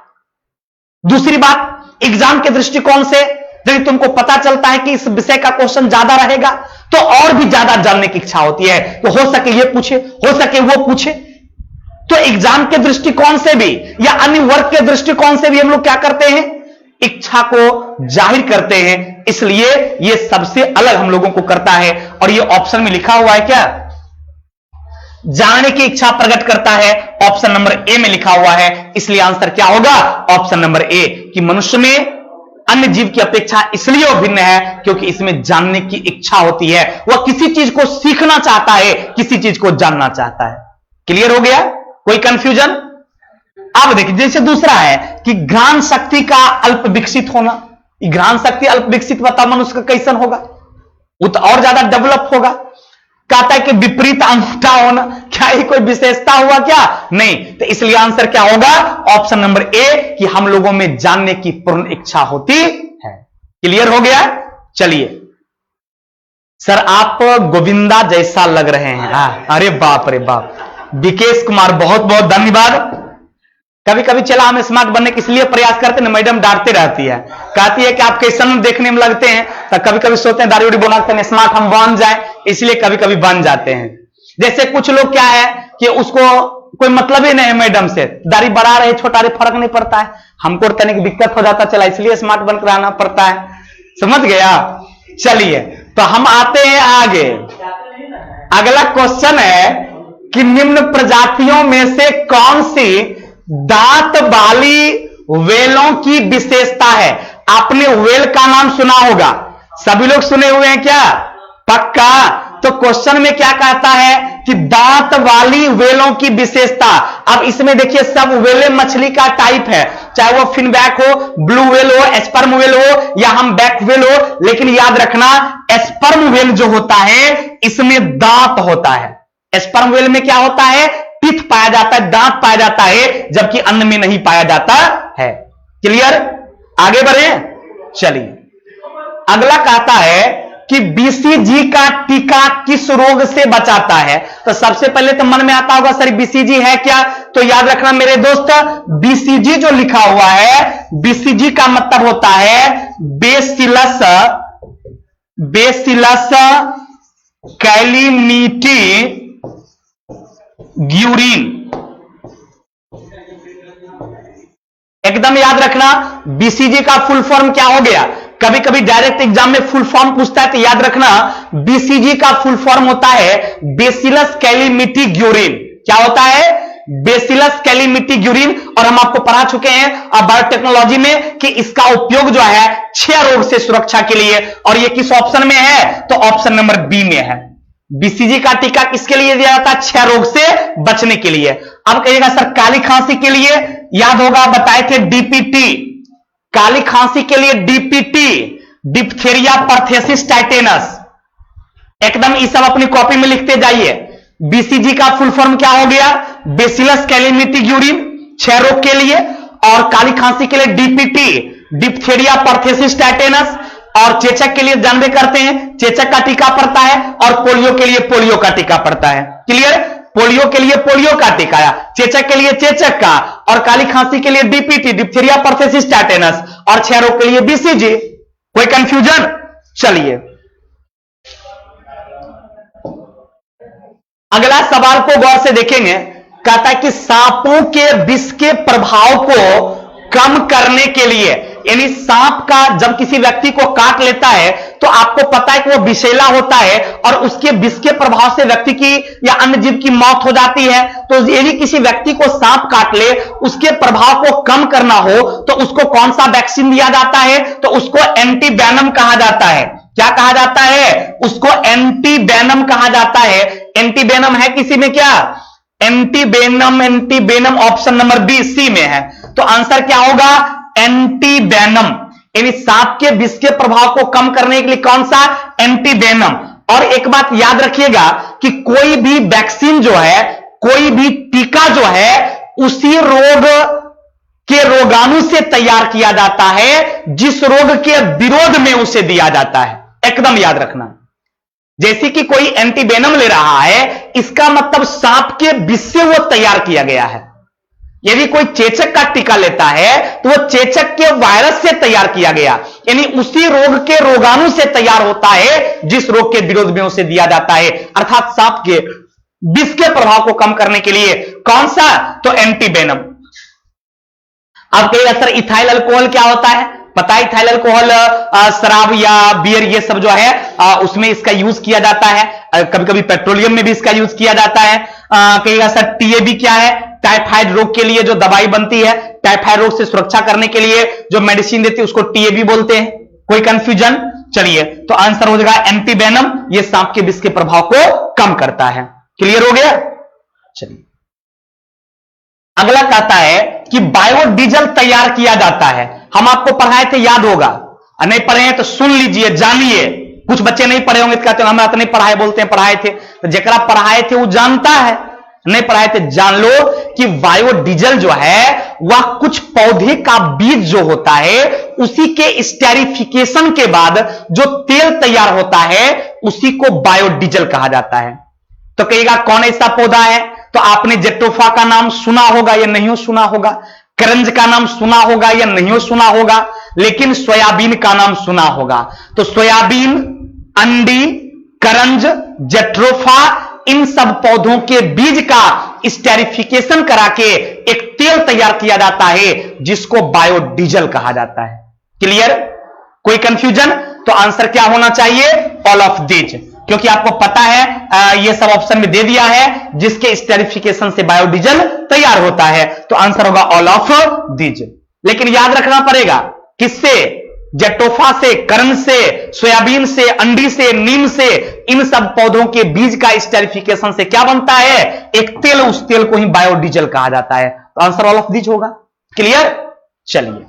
दूसरी बात, एग्जाम के दृष्टिकोण से यदि तुमको पता चलता है कि इस विषय का क्वेश्चन ज्यादा रहेगा तो और भी ज्यादा जानने की इच्छा होती है, तो हो सके ये पूछे, हो सके वो पूछे। तो एग्जाम के दृष्टिकोण से भी या अन्य वर्ग के दृष्टिकोण से भी हम लोग क्या करते हैं, इच्छा को जाहिर करते हैं। इसलिए यह सबसे अलग हम लोगों को करता है। और यह ऑप्शन में लिखा हुआ है क्या, जानने की इच्छा प्रकट करता है, ऑप्शन नंबर ए में लिखा हुआ है। इसलिए आंसर क्या होगा, ऑप्शन नंबर ए, कि मनुष्य में अन्य जीव की अपेक्षा इसलिए भिन्न है क्योंकि इसमें जानने की इच्छा होती है। वह किसी चीज को सीखना चाहता है, किसी चीज को जानना चाहता है। क्लियर हो गया? कोई कंफ्यूजन? अब देखिए, जैसे दूसरा है कि घ्राण शक्ति का अल्प विकसित होना। घ्राण शक्ति अल्प विकसित बता मनुष्य का कैसन होगा, वो तो और ज्यादा डेवलप होगा। कहता है कि विपरीत अंगूठा होना, क्या ये कोई विशेषता हुआ क्या? नहीं। तो इसलिए आंसर क्या होगा, ऑप्शन नंबर ए, कि हम लोगों में जानने की पूर्ण इच्छा होती है। क्लियर हो गया? चलिए सर आप गोविंदा जैसा लग रहे हैं। अरे बाप रे बाप, विकेश कुमार बहुत बहुत धन्यवाद। कभी कभी चला हम स्मार्ट बनने के इसलिए प्रयास करते हैं, मैडम डांटती रहती है, कहती है कि आप कैसन देखने में लगते हैं, तो कभी कभी सोचते हैं दाढ़ी उड़ी बनाते हैं स्मार्ट हम बन जाए, इसलिए कभी कभी बन जाते हैं। जैसे कुछ लोग क्या है कि उसको कोई मतलब ही नहीं है मैडम से, दाढ़ी बढ़ा रहे छोटा रहे फर्क नहीं पड़ता है, हमको कहने की दिक्कत हो जाता चला, इसलिए स्मार्ट बनकर आना पड़ता है। समझ गया? चलिए तो हम आते हैं आगे। अगला क्वेश्चन है कि निम्न प्रजातियों में से कौन सी दांत वाली वेलों की विशेषता है? आपने वेल का नाम सुना होगा, सभी लोग सुने हुए हैं क्या? पक्का? तो क्वेश्चन में क्या कहता है कि दांत वाली व्हेलों की विशेषता। अब इसमें देखिए सब व्हेले मछली का टाइप है, चाहे वो फिनबैक हो, ब्लू व्हेल हो, स्पर्म व्हेल हो या हम बैक व्हेल हो, लेकिन याद रखना स्पर्म व्हेल जो होता है इसमें दांत होता है। स्पर्म व्हेल में क्या होता है, टीथ पाया जाता है, दांत पाया जाता है, जबकि अन्य में नहीं पाया जाता है। क्लियर, आगे बढ़े, चलिए अगला कहता है कि बीसीजी का टीका किस रोग से बचाता है। तो सबसे पहले तो मन में आता होगा सर बीसीजी है क्या, तो याद रखना मेरे दोस्त, बीसीजी जो लिखा हुआ है, बीसीजी का मतलब होता है बेसिलस कैलिमिटी ग्यूरिन। एकदम याद रखना बीसीजी का फुल फॉर्म क्या हो गया। कभी कभी डायरेक्ट एग्जाम में फुल फॉर्म पूछता है, तो याद रखना बीसीजी का फुल फॉर्म होता है बेसिलस कैलिमिटी ग्यूरिन। क्या होता है, बेसिलस कैलिमिटी ग्यूरिन। और हम आपको पढ़ा चुके हैं बायोटेक्नोलॉजी में कि इसका उपयोग जो है क्षय रोग से सुरक्षा के लिए, और ये किस ऑप्शन में है, तो ऑप्शन नंबर बी में है। बीसीजी का टीका किसके लिए दिया जाता है, क्षय रोग से बचने के लिए। अब कहिएगा सर काली खांसी के लिए, याद होगा बताए थे डीपीटी, काली खांसी के लिए डीपीटी, डिप्थेरिया परथेसिस टाइटेनस। एकदम ये सब अपनी कॉपी में लिखते जाइए। बीसीजी का फुल फॉर्म क्या हो गया, बेसिलस कैलिमिटी ग्यूरिन, क्षय रोग के लिए, और काली खांसी के लिए डीपीटी, डिप्थेरिया परथेसिस टाइटेनस, और चेचक के लिए जानबे करते हैं चेचक का टीका पड़ता है, और पोलियो के लिए पोलियो का टीका पड़ता है। क्लियर, पोलियो के लिए पोलियो का टीका, चेचक के लिए चेचक का, और काली खांसी के लिए डीपीटी, डिप्थेरिया परथेसिस टाइटेनस, और क्षय रोग के लिए बीसीजी। कोई कंफ्यूजन, चलिए अगला सवाल को गौर से देखेंगे। कहता है कि सांपों के विष के प्रभाव को कम करने के लिए, यानी सांप का जब किसी व्यक्ति को काट लेता है तो आपको पता है कि वो विषैला होता है, और उसके विष के प्रभाव से व्यक्ति की या अन्य जीव की मौत हो जाती है। तो यदि किसी व्यक्ति को सांप काट ले, उसके प्रभाव को कम करना हो तो उसको कौन सा वैक्सीन दिया जाता है, तो उसको एंटीवेनम कहा जाता है। क्या कहा जाता है, उसको एंटीवेनम कहा जाता है। एंटीवेनम है किसी में क्या, antivenom, antivenom option number B C में है। तो आंसर क्या होगा, एंटीवेनम, यानी सांप के विष के प्रभाव को कम करने के लिए कौन सा, एंटीवेनम। और एक बात याद रखिएगा कि कोई भी वैक्सीन जो है, कोई भी टीका जो है, उसी रोग के रोगाणु से तैयार किया जाता है जिस रोग के विरोध में उसे दिया जाता है। एकदम याद रखना, जैसे कि कोई एंटीवेनम ले रहा है, इसका मतलब सांप के विष से वो तैयार किया गया है। यदि कोई चेचक का टीका लेता है तो वो चेचक के वायरस से तैयार किया गया, यानी उसी रोग के रोगाणु से तैयार होता है जिस रोग के विरोध में उसे दिया जाता है। अर्थात सांप के विष के प्रभाव को कम करने के लिए कौन सा, तो एंटीवेनम। अब कहिएगा सर इथाइल अल्कोहल क्या होता है, पता है इथाइल अल्कोहल शराब या बियर ये सब जो है उसमें इसका यूज किया जाता है, कभी कभी पेट्रोलियम में भी इसका यूज किया जाता है। कहिएगा सर टीएबी क्या है, टाइफाइड रोग के लिए जो दवाई बनती है, टाइफाइड रोग से सुरक्षा करने के लिए जो मेडिसिन देती है उसको टीएबी बोलते हैं। कोई कंफ्यूजन, चलिए तो आंसर हो जाएगा एंटीवेनम, ये सांप के विष के प्रभाव को कम करता है। क्लियर हो गया, चलिए अगला कहता है कि बायोडीजल तैयार किया जाता है। हम आपको पढ़ाए थे, याद होगा, नहीं पढ़े हैं तो सुन लीजिए, जानिए। कुछ बच्चे नहीं पढ़े होंगे तो कहते हैं हमें तो नहीं पढ़ाए, बोलते हैं पढ़ाए थे, तो जेकरा पढ़ाए थे वो जानता है, नहीं पढ़ाए थे जान लो कि बायोडीजल जो है वह कुछ पौधे का बीज जो होता है उसी के स्टेरिफिकेशन के बाद जो तेल तैयार होता है उसी को बायोडीजल कहा जाता है। तो कहिएगा कौन ऐसा पौधा है, तो आपने जेट्रोफा का नाम सुना होगा या नहीं सुना होगा, करंज का नाम सुना होगा या नहीं सुना होगा, लेकिन सोयाबीन का नाम सुना होगा। तो सोयाबीन, अंडी, करंज, जेट्रोफा, इन सब पौधों के बीज का स्टेरिफिकेशन करा के एक तेल तैयार किया जाता है जिसको बायोडीजल कहा जाता है। क्लियर, कोई कंफ्यूजन, तो आंसर क्या होना चाहिए, ऑल ऑफ दीज, क्योंकि आपको पता है ये सब ऑप्शन में दे दिया है जिसके स्टेरिफिकेशन से बायोडीजल तैयार होता है, तो आंसर होगा ऑल ऑफ दीज। लेकिन याद रखना पड़ेगा किससे, जटोफा से, करण से, सोयाबीन से, अंडी से, नीम से, इन सब पौधों के बीज का स्टेरिफिकेशन से क्या बनता है? एक तेल। उस तेल को ही बायोडीजल कहा जाता है। तो आंसर ऑल ऑफ दिस होगा। क्लियर? चलिए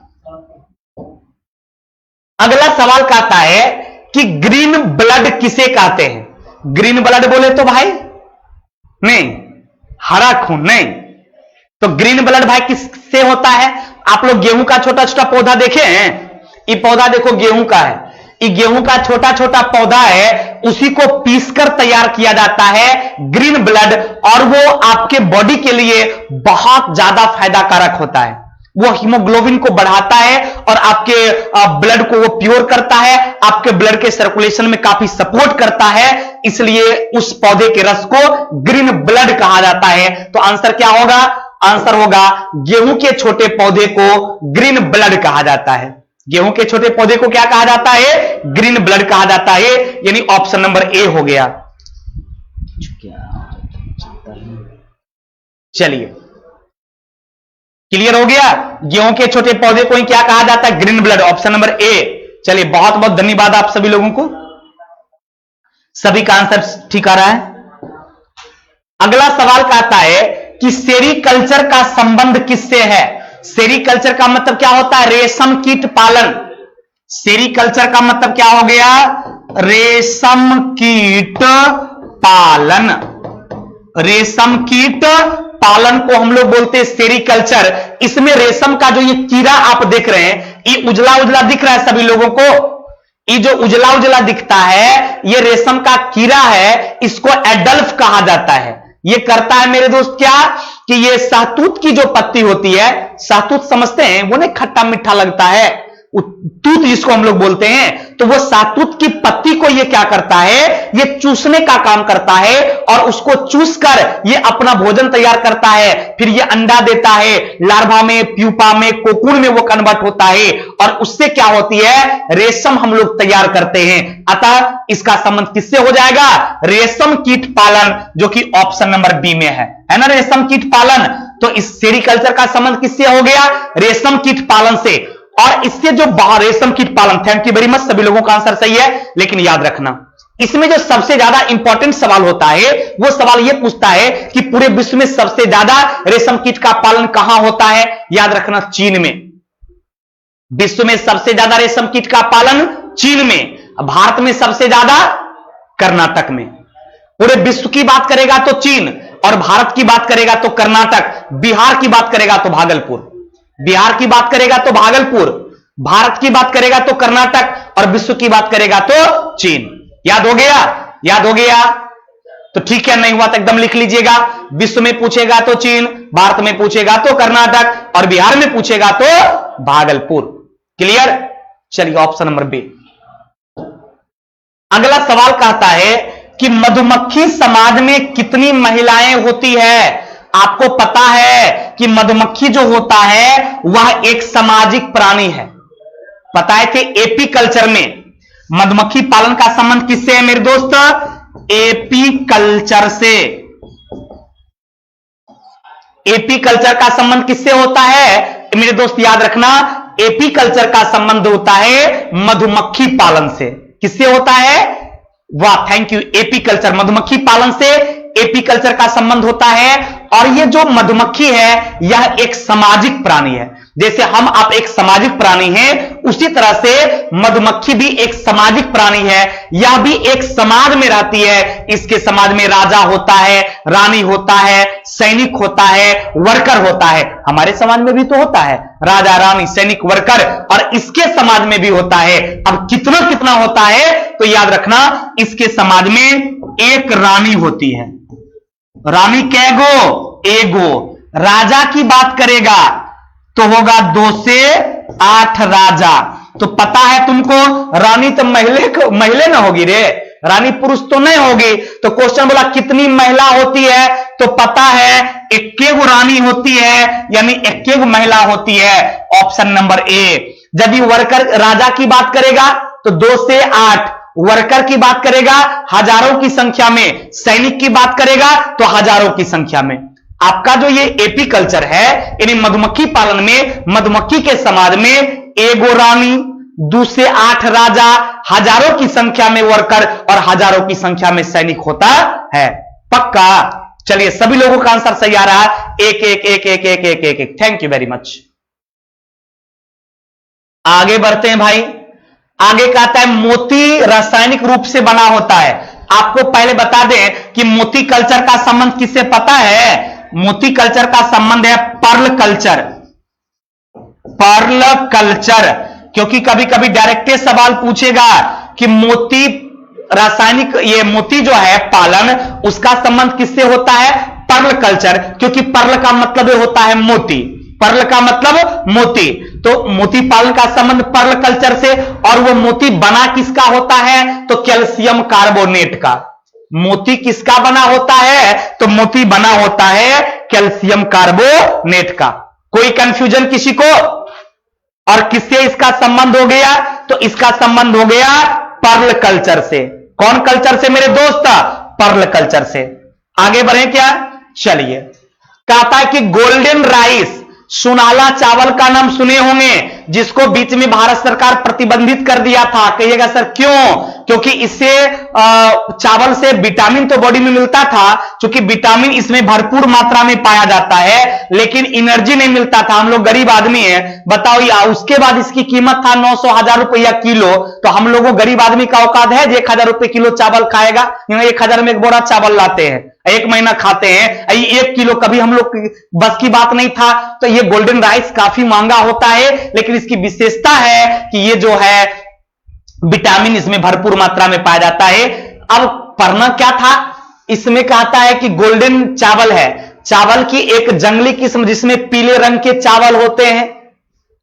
अगला सवाल कहता है कि ग्रीन ब्लड किसे कहते हैं? ग्रीन ब्लड बोले तो भाई नहीं, हरा खून नहीं। तो ग्रीन ब्लड भाई किससे होता है? आप लोग गेहूं का छोटा छोटा पौधा देखे हैं? ये पौधा देखो गेहूं का है, ये गेहूं का छोटा छोटा पौधा है, उसी को पीसकर तैयार किया जाता है ग्रीन ब्लड, और वो आपके बॉडी के लिए बहुत ज्यादा फायदा कारक होता है। वो हीमोग्लोबिन को बढ़ाता है और आपके ब्लड को वो प्योर करता है, आपके ब्लड के सर्कुलेशन में काफी सपोर्ट करता है, इसलिए उस पौधे के रस को ग्रीन ब्लड कहा जाता है। तो आंसर क्या होगा? आंसर होगा गेहूं के छोटे पौधे को ग्रीन ब्लड कहा जाता है। गेहूं के छोटे पौधे को क्या कहा जाता है? ग्रीन ब्लड कहा जाता है, यानी ऑप्शन नंबर ए हो गया। चलिए क्लियर हो गया? गेहूं के छोटे पौधे को ही क्या कहा जाता है? ग्रीन ब्लड, ऑप्शन नंबर ए। चलिए बहुत बहुत धन्यवाद आप सभी लोगों को, सभी का आंसर ठीक आ रहा है। अगला सवाल कहता है कि सेरीकल्चर का संबंध किससे है? सेरीकल्चर का मतलब क्या होता है? रेशम कीट पालन। सेरीकल्चर का मतलब क्या हो गया? रेशम कीट पालन। रेशम कीट पालन को हम लोग बोलते हैं सेरीकल्चर। इसमें रेशम का जो ये कीड़ा आप देख रहे हैं, ये उजला उजला दिख रहा है सभी लोगों को, ये जो उजला उजला दिखता है ये रेशम का कीड़ा है, इसको एडल्फ कहा जाता है। ये करता है मेरे दोस्त क्या कि ये सहतूत की जो पत्ती होती है, सहतूत समझते हैं, वो नहीं खट्टा मीठा लगता है, तूत जिसको हम लोग बोलते हैं, तो वो सहतूत की पत्ती को ये क्या करता है? ये चूसने का काम करता है और उसको चूस कर ये अपना भोजन तैयार करता है। फिर ये अंडा देता है, लार्वा में, प्यूपा में, कोकून में वो कन्वर्ट होता है और उससे क्या होती है? रेशम हम लोग तैयार करते हैं। अतः इसका संबंध किससे हो जाएगा? रेशम कीट पालन, जो कि ऑप्शन नंबर बी में है ना, रेशम कीट पालन। तो इस सेरीकल्चर का संबंध किससे हो गया? रेशम कीट पालन से। और इससे जो रेशम कीट पालन, थैंक यू वेरी मच, सभी लोगों का आंसर सही है। लेकिन याद रखना, इसमें जो सबसे ज्यादा इंपॉर्टेंट सवाल होता है वो सवाल ये पूछता है कि पूरे विश्व में सबसे ज्यादा रेशम कीट का पालन कहां होता है? याद रखना, चीन में। विश्व में सबसे ज्यादा रेशम कीट का पालन चीन में, भारत में सबसे ज्यादा कर्नाटक में। पूरे विश्व की बात करेगा तो चीन, और भारत की बात करेगा तो कर्नाटक, बिहार की बात करेगा तो भागलपुर, बिहार की बात करेगा तो भागलपुर, भारत की बात करेगा तो कर्नाटक, और विश्व की बात करेगा तो चीन। याद हो गया? याद हो गया? तो ठीक है, नहीं हुआ तो एकदम लिख लीजिएगा। विश्व में पूछेगा तो चीन, भारत में पूछेगा तो कर्नाटक, और बिहार में पूछेगा तो भागलपुर। क्लियर? चलिए ऑप्शन नंबर बी। अगला सवाल कहता है कि मधुमक्खी समाज में कितनी महिलाएं होती है? आपको पता है कि मधुमक्खी जो होता है वह एक सामाजिक प्राणी है। बताए थे एपी कल्चर में मधुमक्खी पालन का संबंध किससे है मेरे दोस्त? एपी कल्चर से। एपी कल्चर का संबंध किससे होता है मेरे दोस्त? याद रखना, एपी कल्चर का संबंध होता है मधुमक्खी पालन से। किससे होता है? वाह, थैंक यू। एपी कल्चर, मधुमक्खी पालन से एपी कल्चर का संबंध होता है। और ये जो मधुमक्खी है यह एक सामाजिक प्राणी है। जैसे हम आप एक सामाजिक प्राणी हैं, उसी तरह से मधुमक्खी भी एक सामाजिक प्राणी है। यह भी एक समाज में रहती है। इसके समाज में राजा होता है, रानी होता है, सैनिक होता है, वर्कर होता है। हमारे समाज में भी तो होता है राजा, रानी, सैनिक, वर्कर, और इसके समाज में भी होता है। अब कितना कितना होता है? तो याद रखना, इसके समाज में एक रानी होती है। रानी कैगो? एगो। राजा की बात करेगा तो होगा 2 से 8 राजा। तो पता है तुमको, रानी तो महिले ना होगी रे, रानी पुरुष तो नहीं होगी। तो क्वेश्चन बोला कितनी महिला होती है, तो पता है 21 रानी होती है, यानी 21 महिला होती है। ऑप्शन नंबर ए। जब ये वर्कर राजा की बात करेगा तो 2 से 8, वर्कर की बात करेगा हजारों की संख्या में, सैनिक की बात करेगा तो हजारों की संख्या में। आपका जो ये एपी कल्चर है, यानी मधुमक्खी पालन में मधुमक्खी के समाज में एगो रानी, 2 से 8 राजा, हजारों की संख्या में वर्कर और हजारों की संख्या में सैनिक होता है। पक्का? चलिए, सभी लोगों का आंसर सही आ रहा है। एक एक एक एक एक एक एक एक। Thank you very much. आगे बढ़ते हैं भाई। आगे कहता है मोती रासायनिक रूप से बना होता है। आपको पहले बता दें कि मोती कल्चर का संबंध किससे पता है? मोती कल्चर का संबंध है पर्ल कल्चर। पर्ल कल्चर, क्योंकि कभी कभी डायरेक्ट सवाल पूछेगा कि मोती रासायनिक, ये मोती जो है पालन, उसका संबंध किससे होता है? पर्ल कल्चर, क्योंकि पर्ल का मतलब होता है मोती। पर्ल का मतलब मोती, तो मोती पालन का संबंध पर्ल कल्चर से। और वो मोती बना किसका होता है? तो कैल्शियम कार्बोनेट का। मोती किसका बना होता है? तो मोती बना होता है कैल्शियम कार्बोनेट का। कोई कंफ्यूजन किसी को? और किससे इसका संबंध हो गया? तो इसका संबंध हो गया पर्ल कल्चर से। कौन कल्चर से मेरे दोस्त? पर्ल कल्चर से। आगे बढ़े क्या? चलिए, कहता है कि गोल्डन राइस, सुनाला चावल का नाम सुने होंगे, जिसको बीच में भारत सरकार प्रतिबंधित कर दिया था। कहिएगा सर क्यों? क्योंकि इससे चावल से विटामिन तो बॉडी में मिलता था, क्योंकि विटामिन इसमें भरपूर मात्रा में पाया जाता है, लेकिन एनर्जी नहीं मिलता था। हम लोग गरीब आदमी हैं, बताओ या उसके बाद इसकी कीमत था 900-1000 रुपया किलो। तो हम लोगों गरीब आदमी का औकात है जो 1000 रुपये किलो चावल खाएगा? 1000 में एक बोरा चावल लाते हैं, 1 महीना खाते हैं। 1 किलो कभी हम लोग बस की बात नहीं था। तो ये गोल्डन राइस काफी महंगा होता है, लेकिन इसकी विशेषता है कि ये जो है विटामिन इसमें भरपूर मात्रा में पाया जाता है। अब पढ़ना क्या था इसमें? कहता है कि गोल्डन चावल है, चावल की एक जंगली किस्म जिसमें पीले रंग के चावल होते हैं।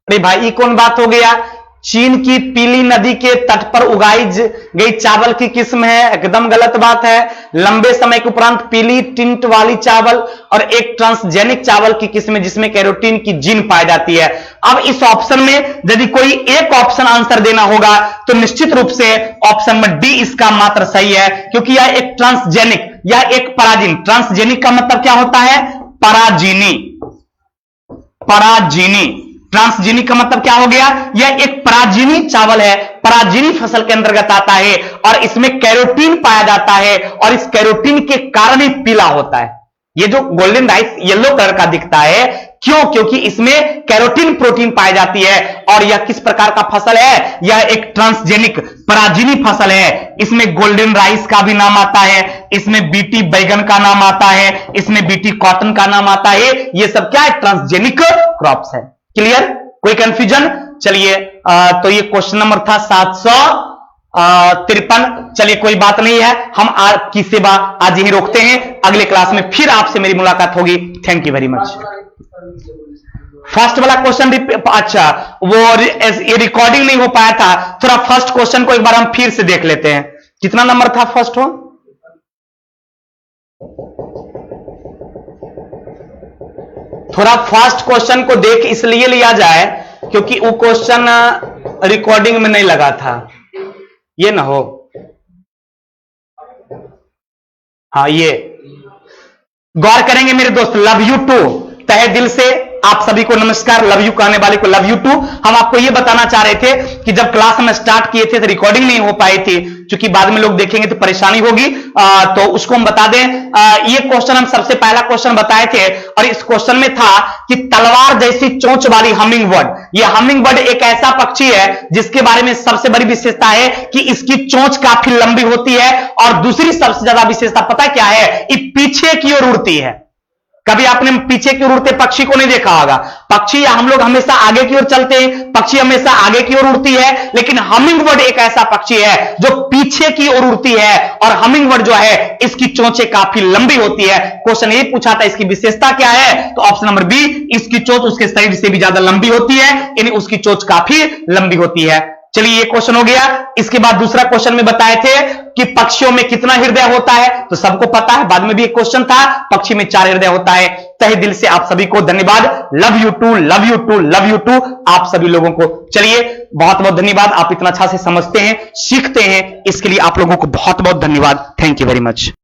अरे भाई, ये कौन बात हो गया? चीन की पीली नदी के तट पर उगाई गई चावल की किस्म है, एकदम गलत बात है। लंबे समय के उपरांत पीली टिंट वाली चावल और एक ट्रांसजेनिक चावल की किस्म है जिसमें कैरोटीन की जीन पाई जाती है। अब इस ऑप्शन में यदि कोई एक ऑप्शन आंसर देना होगा तो निश्चित रूप से ऑप्शन में डी इसका मात्र सही है, क्योंकि यह एक ट्रांसजेनिक या एक पराजीन। ट्रांसजेनिक का मतलब क्या होता है? पराजीनी। पराजीनी, ट्रांसजेनिक का मतलब क्या हो गया? यह एक पराजीनी चावल है, पराजीनी फसल के अंतर्गत आता है और इसमें कैरोटीन पाया जाता है और इस कैरोटीन के कारण ही पीला होता है। ये जो गोल्डन राइस येलो कलर का दिखता है, क्यों? क्योंकि इसमें कैरोटीन प्रोटीन पाई जाती है। और यह किस प्रकार का फसल है? यह एक ट्रांसजेनिक पराजीनी फसल है। इसमें गोल्डन राइस का भी नाम आता है, इसमें बीटी बैगन का नाम आता है, इसमें बीटी कॉटन का नाम आता है। ये सब क्या है? ट्रांसजेनिक क्रॉप्स है। क्लियर? कोई कंफ्यूजन? चलिए, तो ये क्वेश्चन नंबर था 753। चलिए, कोई बात नहीं है, हम आपकी सेवा आज यही रोकते हैं। अगले क्लास में फिर आपसे मेरी मुलाकात होगी। Thank you very much. First वाला क्वेश्चन, अच्छा वो ये रिकॉर्डिंग नहीं हो पाया था, थोड़ा फर्स्ट क्वेश्चन को एक बार हम फिर से देख लेते हैं। कितना नंबर था फर्स्ट हो? थोड़ा फर्स्ट क्वेश्चन को देख इसलिए लिया जाए क्योंकि वो क्वेश्चन रिकॉर्डिंग में नहीं लगा था, ये ना हो। हाँ, ये गौर करेंगे मेरे दोस्त। लव यू टू, तहे दिल से आप सभी को नमस्कार। लव यू कहने वाले को लव यू टू। हम आपको यह बताना चाह रहे थे कि जब क्लास हम स्टार्ट किए थे तो रिकॉर्डिंग नहीं हो पाई थी, क्योंकि बाद में लोग देखेंगे तो परेशानी होगी, तो उसको हम बता दें। ये क्वेश्चन हम सबसे पहला क्वेश्चन बताए थे और इस क्वेश्चन में था कि तलवार जैसी चोंच वाली हमिंग बर्ड, ये हमिंग बर्ड एक ऐसा पक्षी है जिसके बारे में सबसे बड़ी विशेषता है कि इसकी चोंच काफी लंबी होती है। और दूसरी सबसे ज्यादा विशेषता पता क्या है? ये पीछे की ओर उड़ती है। कभी आपने पीछे की ओर उड़ते पक्षी को नहीं देखा होगा। पक्षी या हम लोग हमेशा आगे की ओर चलते हैं, पक्षी हमेशा आगे की ओर उड़ती है, लेकिन हमिंग बर्ड एक ऐसा पक्षी है जो पीछे की ओर उड़ती है। और हमिंग बर्ड जो है इसकी चोंचें काफी लंबी होती है। क्वेश्चन ये पूछा था इसकी विशेषता क्या है, तो ऑप्शन नंबर बी, इसकी चोंच उसके शरीर से भी ज्यादा लंबी होती है, यानी उसकी चोंच काफी लंबी होती है। चलिए, ये क्वेश्चन हो गया। इसके बाद दूसरा क्वेश्चन में बताए थे कि पक्षियों में कितना हृदय होता है, तो सबको पता है। बाद में भी एक क्वेश्चन था, पक्षी में 4 हृदय होता है। तहे दिल से आप सभी को धन्यवाद। Love you too, love you too, love you too आप सभी लोगों को। चलिए, बहुत बहुत धन्यवाद। आप इतना अच्छा से समझते हैं, सीखते हैं, इसके लिए आप लोगों को बहुत बहुत धन्यवाद। Thank you very much.